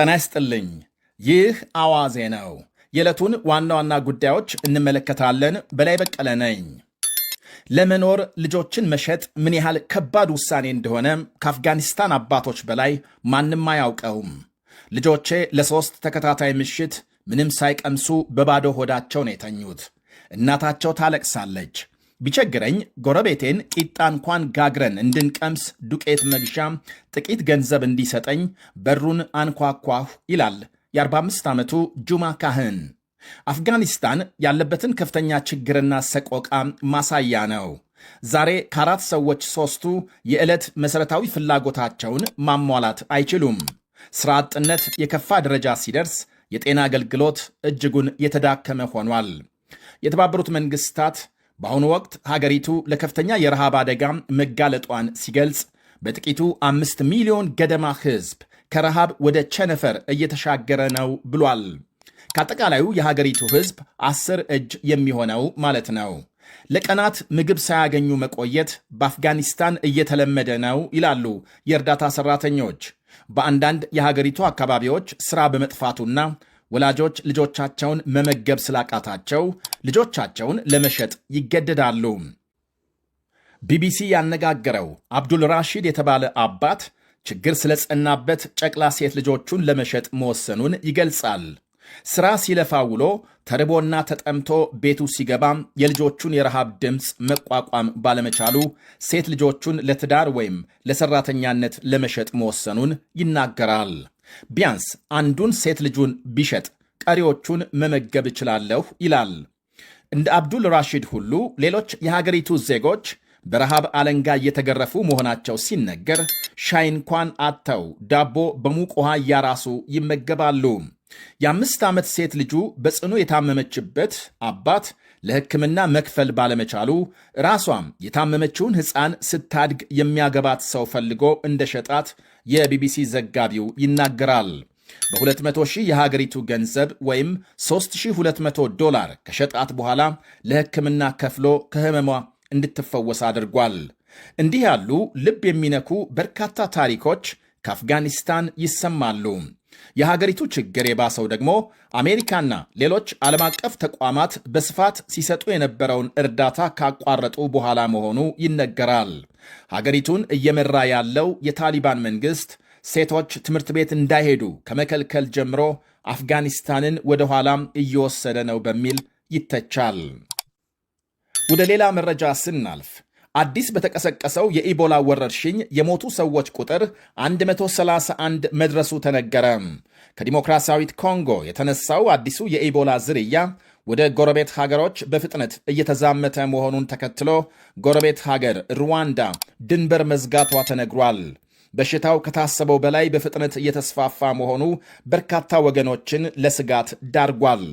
ጤና ይስጥልኝ። ይህ አዋዜ ነው። የዕለቱን ዋና ዋና ጉዳዮች እንመለከታለን። በላይ በቀለ ነኝ። ለመኖር ልጆችን መሸጥ ምን ያህል ከባድ ውሳኔ እንደሆነ ከአፍጋኒስታን አባቶች በላይ ማንም አያውቀውም። ልጆቼ ለ3 ተከታታይ ምሽት ምንም ሳይቀምሱ በባዶ ሆዳቸው ነው የተኙት። እናታቸው ታለቅሳለች። ቢቸግረኝ ጎረቤቴን ቂጣ እንኳን ጋግረን እንድንቀምስ ዱቄት መግዣ ጥቂት ገንዘብ እንዲሰጠኝ በሩን አንኳኳሁ ይላል የ45 ዓመቱ ጁማ ካህን። አፍጋኒስታን ያለበትን ከፍተኛ ችግርና ሰቆቃ ማሳያ ነው። ዛሬ ከ4 ሰዎች 3ቱ የዕለት መሠረታዊ ፍላጎታቸውን ማሟላት አይችሉም። ሥራ አጥነት የከፋ ደረጃ ሲደርስ የጤና አገልግሎት እጅጉን የተዳከመ ሆኗል። የተባበሩት መንግሥታት በአሁኑ ወቅት ሀገሪቱ ለከፍተኛ የረሃብ አደጋ መጋለጧን ሲገልጽ በጥቂቱ 5 ሚሊዮን ገደማ ሕዝብ ከረሃብ ወደ ቸነፈር እየተሻገረ ነው ብሏል። ከአጠቃላዩ የሀገሪቱ ሕዝብ 10 እጅ የሚሆነው ማለት ነው። ለቀናት ምግብ ሳያገኙ መቆየት በአፍጋኒስታን እየተለመደ ነው ይላሉ የእርዳታ ሠራተኞች። በአንዳንድ የሀገሪቱ አካባቢዎች ሥራ በመጥፋቱና ወላጆች ልጆቻቸውን መመገብ ስላቃታቸው ልጆቻቸውን ለመሸጥ ይገደዳሉ። ቢቢሲ ያነጋገረው አብዱል ራሺድ የተባለ አባት ችግር ስለጸናበት ጨቅላ ሴት ልጆቹን ለመሸጥ መወሰኑን ይገልጻል። ሥራ ሲለፋ ውሎ ተርቦና ተጠምቶ ቤቱ ሲገባም የልጆቹን የረሃብ ድምፅ መቋቋም ባለመቻሉ ሴት ልጆቹን ለትዳር ወይም ለሠራተኛነት ለመሸጥ መወሰኑን ይናገራል። ቢያንስ አንዱን ሴት ልጁን ቢሸጥ ቀሪዎቹን መመገብ እችላለሁ ይላል። እንደ አብዱል ራሺድ ሁሉ ሌሎች የሀገሪቱ ዜጎች በረሃብ አለንጋ እየተገረፉ መሆናቸው ሲነገር ሻይ እንኳን አጥተው ዳቦ በሙቅ ውሃ እያራሱ ይመገባሉ። የ5 ዓመት ሴት ልጁ በጽኑ የታመመችበት አባት ለሕክምና መክፈል ባለመቻሉ ራሷም የታመመችውን ሕፃን ስታድግ የሚያገባት ሰው ፈልጎ እንደ ሸጣት የቢቢሲ ዘጋቢው ይናገራል። በ200 ሺህ የሀገሪቱ ገንዘብ ወይም $3200 ከሸጣት በኋላ ለሕክምና ከፍሎ ከህመሟ እንድትፈወስ አድርጓል። እንዲህ ያሉ ልብ የሚነኩ በርካታ ታሪኮች ከአፍጋኒስታን ይሰማሉ። የሀገሪቱ ችግር የባሰው ደግሞ አሜሪካና ሌሎች ዓለም አቀፍ ተቋማት በስፋት ሲሰጡ የነበረውን እርዳታ ካቋረጡ በኋላ መሆኑ ይነገራል። ሀገሪቱን እየመራ ያለው የታሊባን መንግሥት ሴቶች ትምህርት ቤት እንዳይሄዱ ከመከልከል ጀምሮ አፍጋኒስታንን ወደ ኋላም እየወሰደ ነው በሚል ይተቻል። ወደ ሌላ መረጃ ስናልፍ አዲስ በተቀሰቀሰው የኢቦላ ወረርሽኝ የሞቱ ሰዎች ቁጥር 131 መድረሱ ተነገረ። ከዲሞክራሲያዊት ኮንጎ የተነሳው አዲሱ የኢቦላ ዝርያ ወደ ጎረቤት ሀገሮች በፍጥነት እየተዛመተ መሆኑን ተከትሎ ጎረቤት ሀገር ሩዋንዳ ድንበር መዝጋቷ ተነግሯል። በሽታው ከታሰበው በላይ በፍጥነት እየተስፋፋ መሆኑ በርካታ ወገኖችን ለስጋት ዳርጓል።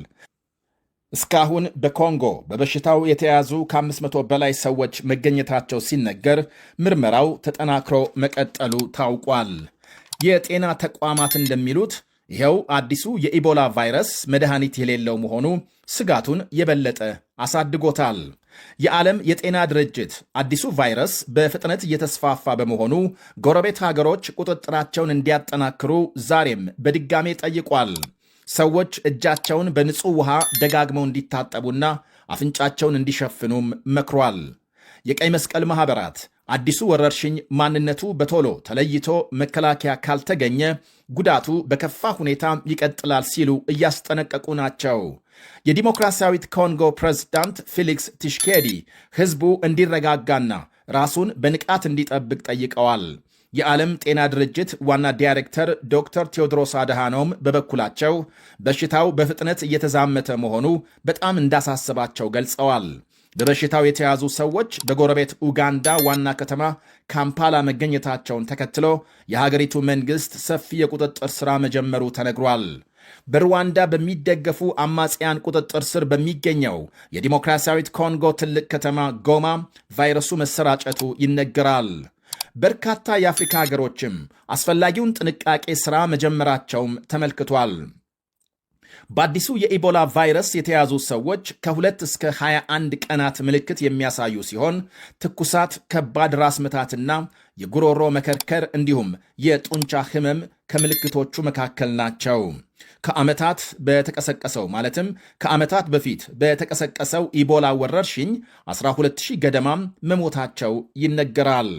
እስካሁን በኮንጎ በበሽታው የተያዙ ከ500 በላይ ሰዎች መገኘታቸው ሲነገር ምርመራው ተጠናክሮ መቀጠሉ ታውቋል። የጤና ተቋማት እንደሚሉት ይኸው አዲሱ የኢቦላ ቫይረስ መድኃኒት የሌለው መሆኑ ስጋቱን የበለጠ አሳድጎታል። የዓለም የጤና ድርጅት አዲሱ ቫይረስ በፍጥነት እየተስፋፋ በመሆኑ ጎረቤት ሀገሮች ቁጥጥራቸውን እንዲያጠናክሩ ዛሬም በድጋሜ ጠይቋል። ሰዎች እጃቸውን በንጹሕ ውሃ ደጋግመው እንዲታጠቡና አፍንጫቸውን እንዲሸፍኑም መክሯል። የቀይ መስቀል ማኅበራት አዲሱ ወረርሽኝ ማንነቱ በቶሎ ተለይቶ መከላከያ ካልተገኘ ጉዳቱ በከፋ ሁኔታ ይቀጥላል ሲሉ እያስጠነቀቁ ናቸው። የዲሞክራሲያዊት ኮንጎ ፕሬዝዳንት ፌሊክስ ቲሽኬዲ ሕዝቡ እንዲረጋጋና ራሱን በንቃት እንዲጠብቅ ጠይቀዋል። የዓለም ጤና ድርጅት ዋና ዳይሬክተር ዶክተር ቴዎድሮስ አድሃኖም በበኩላቸው በሽታው በፍጥነት እየተዛመተ መሆኑ በጣም እንዳሳሰባቸው ገልጸዋል። በበሽታው የተያዙ ሰዎች በጎረቤት ኡጋንዳ ዋና ከተማ ካምፓላ መገኘታቸውን ተከትሎ የሀገሪቱ መንግሥት ሰፊ የቁጥጥር ሥራ መጀመሩ ተነግሯል። በሩዋንዳ በሚደገፉ አማጽያን ቁጥጥር ስር በሚገኘው የዲሞክራሲያዊት ኮንጎ ትልቅ ከተማ ጎማ ቫይረሱ መሰራጨቱ ይነገራል። በርካታ የአፍሪካ ሀገሮችም አስፈላጊውን ጥንቃቄ ሥራ መጀመራቸውም ተመልክቷል። በአዲሱ የኢቦላ ቫይረስ የተያዙ ሰዎች ከ2 እስከ 21 ቀናት ምልክት የሚያሳዩ ሲሆን ትኩሳት፣ ከባድ ራስ ምታትና የጉሮሮ መከርከር እንዲሁም የጡንቻ ህመም ከምልክቶቹ መካከል ናቸው። ከዓመታት በፊት በተቀሰቀሰው ኢቦላ ወረርሽኝ 12000 ገደማም መሞታቸው ይነገራል።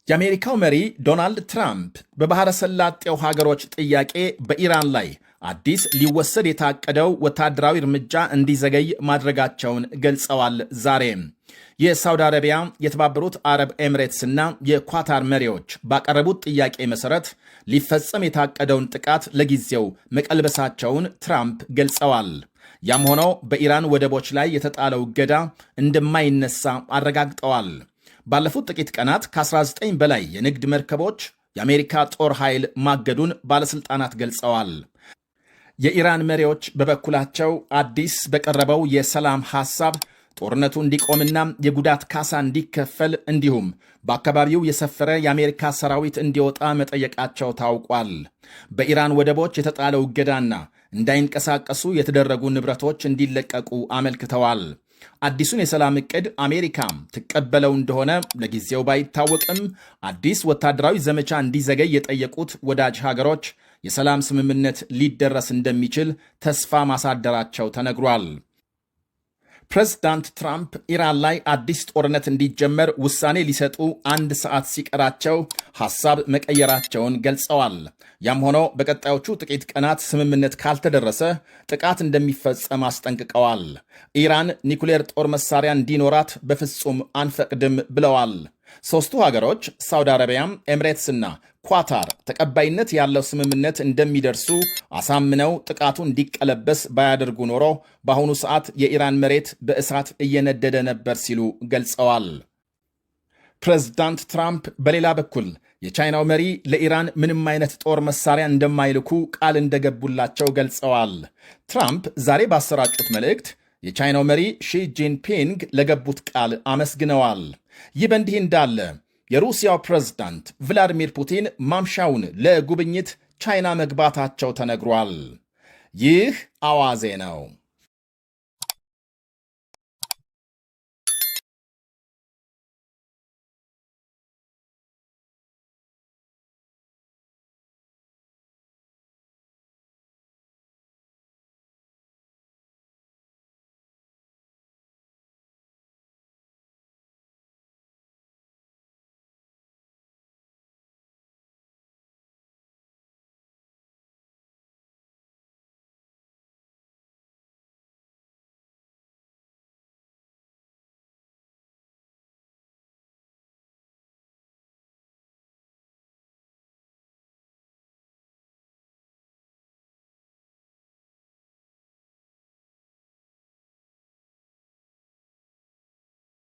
የአሜሪካው መሪ ዶናልድ ትራምፕ በባሕረ ሰላጤው ሀገሮች ጥያቄ በኢራን ላይ አዲስ ሊወሰድ የታቀደው ወታደራዊ እርምጃ እንዲዘገይ ማድረጋቸውን ገልጸዋል። ዛሬ የሳውዲ አረቢያ፣ የተባበሩት አረብ ኤምሬትስና የኳታር መሪዎች ባቀረቡት ጥያቄ መሠረት ሊፈጸም የታቀደውን ጥቃት ለጊዜው መቀልበሳቸውን ትራምፕ ገልጸዋል። ያም ሆኖ በኢራን ወደቦች ላይ የተጣለው እገዳ እንደማይነሳ አረጋግጠዋል። ባለፉት ጥቂት ቀናት ከ19 በላይ የንግድ መርከቦች የአሜሪካ ጦር ኃይል ማገዱን ባለሥልጣናት ገልጸዋል። የኢራን መሪዎች በበኩላቸው አዲስ በቀረበው የሰላም ሐሳብ ጦርነቱ እንዲቆምና የጉዳት ካሳ እንዲከፈል እንዲሁም በአካባቢው የሰፈረ የአሜሪካ ሰራዊት እንዲወጣ መጠየቃቸው ታውቋል። በኢራን ወደቦች የተጣለው እገዳና እንዳይንቀሳቀሱ የተደረጉ ንብረቶች እንዲለቀቁ አመልክተዋል። አዲሱን የሰላም ዕቅድ አሜሪካም ትቀበለው እንደሆነ ለጊዜው ባይታወቅም አዲስ ወታደራዊ ዘመቻ እንዲዘገይ የጠየቁት ወዳጅ ሀገሮች የሰላም ስምምነት ሊደረስ እንደሚችል ተስፋ ማሳደራቸው ተነግሯል። ፕሬዝዳንት ትራምፕ ኢራን ላይ አዲስ ጦርነት እንዲጀመር ውሳኔ ሊሰጡ 1 ሰዓት ሲቀራቸው ሐሳብ መቀየራቸውን ገልጸዋል። ያም ሆኖ በቀጣዮቹ ጥቂት ቀናት ስምምነት ካልተደረሰ ጥቃት እንደሚፈጸም አስጠንቅቀዋል። ኢራን ኒኩሌር ጦር መሳሪያ እንዲኖራት በፍጹም አንፈቅድም ብለዋል። ሦስቱ ሀገሮች ሳውዲ አረቢያም፣ ኤምሬትስና ኳታር ተቀባይነት ያለው ስምምነት እንደሚደርሱ አሳምነው ጥቃቱ እንዲቀለበስ ባያደርጉ ኖሮ በአሁኑ ሰዓት የኢራን መሬት በእሳት እየነደደ ነበር ሲሉ ገልጸዋል። ፕሬዝዳንት ትራምፕ በሌላ በኩል የቻይናው መሪ ለኢራን ምንም አይነት ጦር መሳሪያ እንደማይልኩ ቃል እንደገቡላቸው ገልጸዋል። ትራምፕ ዛሬ ባሰራጩት መልእክት የቻይናው መሪ ሺ ጂንፒንግ ለገቡት ቃል አመስግነዋል። ይህ በእንዲህ እንዳለ የሩሲያው ፕሬዝዳንት ቭላዲሚር ፑቲን ማምሻውን ለጉብኝት ቻይና መግባታቸው ተነግሯል። ይህ አዋዜ ነው።